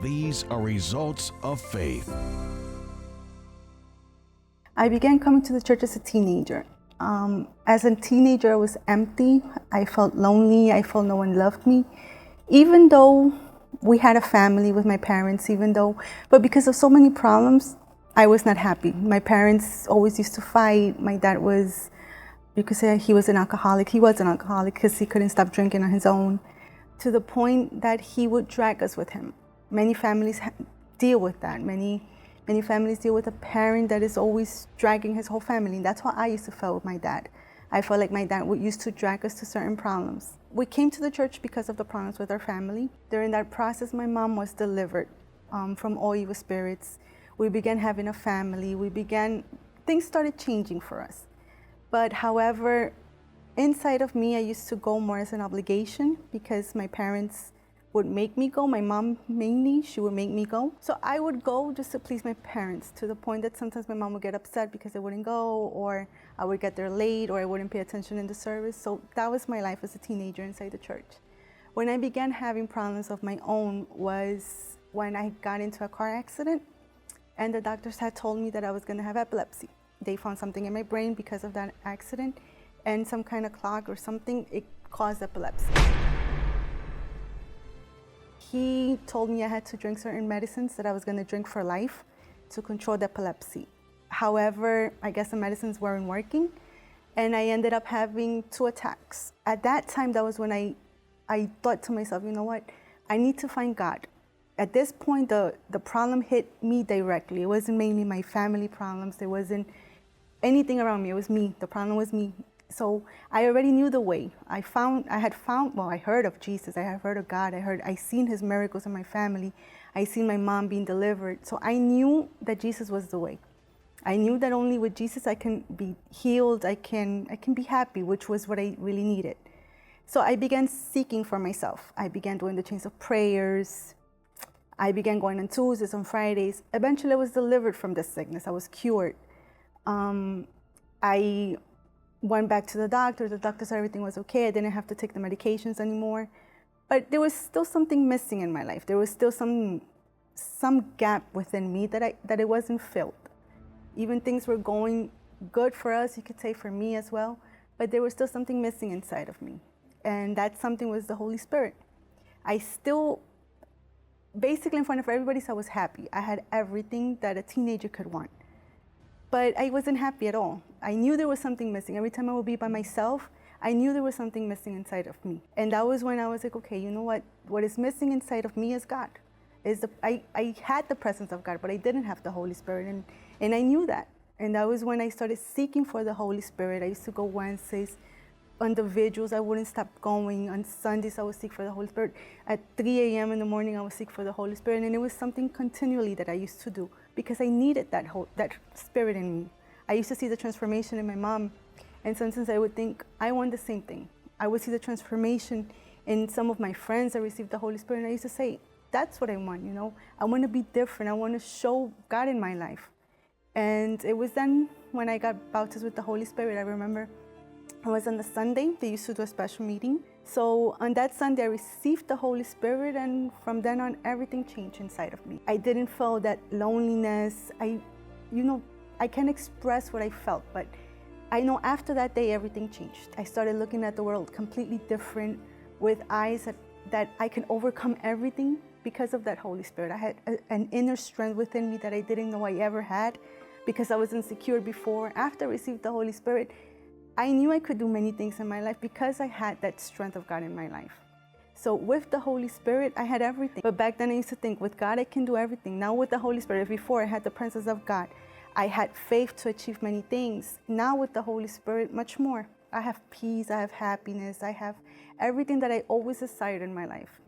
These are results of faith. I began coming to the church as a teenager. As a teenager, I was empty. I felt lonely. I felt no one loved me. Even though we had a family with my parents, but because of so many problems, I was not happy. My parents always used to fight. My dad was, you could say he was an alcoholic. He was an alcoholic because he couldn't stop drinking on his own, to the point that he would drag us with him. Many families deal with that. Many families deal with a parent that is always dragging his whole family. And that's how I used to feel with my dad. I felt like my dad used to drag us to certain problems. We came to the church because of the problems with our family. During that process, my mom was delivered from all evil spirits. We began having a family. Things started changing for us. But however, inside of me, I used to go more as an obligation because my parents would make me go. My mom mainly, she would make me go. So I would go just to please my parents, to the point that sometimes my mom would get upset because I wouldn't go, or I would get there late, or I wouldn't pay attention in the service. So that was my life as a teenager inside the church. When I began having problems of my own was when I got into a car accident, and the doctors had told me that I was going to have epilepsy. They found something in my brain because of that accident, and some kind of clog or something, it caused epilepsy. He told me I had to drink certain medicines that I was going to drink for life to control the epilepsy. However, I guess the medicines weren't working, and I ended up having 2 attacks. At that time, that was when I thought to myself, you know what, I need to find God. At this point, the problem hit me directly. It wasn't mainly my family problems. There wasn't anything around me. It was me. The problem was me. So I already knew the way. I heard of Jesus. I had heard of God. I seen his miracles in my family. I seen my mom being delivered. So I knew that Jesus was the way. I knew that only with Jesus I can be healed. I can be happy, which was what I really needed. So I began seeking for myself. I began doing the chains of prayers. I began going on Tuesdays, on Fridays. Eventually I was delivered from this sickness. I was cured. I went back to the doctor. The doctor said everything was okay. I didn't have to take the medications anymore. But there was still something missing in my life. There was still some gap within me that it wasn't filled. Even things were going good for us, you could say for me as well, but there was still something missing inside of me. And that something was the Holy Spirit. I still, basically in front of everybody, I was happy. I had everything that a teenager could want. But I wasn't happy at all. I knew there was something missing. Every time I would be by myself, I knew there was something missing inside of me. And that was when I was like, okay, you know what? What is missing inside of me is God. I had the presence of God, but I didn't have the Holy Spirit. And I knew that. And that was when I started seeking for the Holy Spirit. I used to go Wednesdays. On the vigils, I wouldn't stop going. On Sundays, I would seek for the Holy Spirit. At 3 a.m. in the morning, I would seek for the Holy Spirit. And it was something continually that I used to do because I needed that Spirit in me. I used to see the transformation in my mom. And sometimes I would think, I want the same thing. I would see the transformation in some of my friends that received the Holy Spirit. And I used to say, that's what I want, you know. I want to be different. I want to show God in my life. And it was then when I got baptized with the Holy Spirit. I remember it was on the Sunday. They used to do a special meeting. So on that Sunday, I received the Holy Spirit, and from then on, everything changed inside of me. I didn't feel that loneliness. I can't express what I felt, but I know after that day, everything changed. I started looking at the world completely different, with eyes that I can overcome everything because of that Holy Spirit. I had an inner strength within me that I didn't know I ever had because I was insecure before. After I received the Holy Spirit, I knew I could do many things in my life because I had that strength of God in my life. So with the Holy Spirit, I had everything. But back then I used to think, with God, I can do everything. Now with the Holy Spirit, before I had the presence of God, I had faith to achieve many things. Now with the Holy Spirit, much more. I have peace, I have happiness, I have everything that I always desired in my life.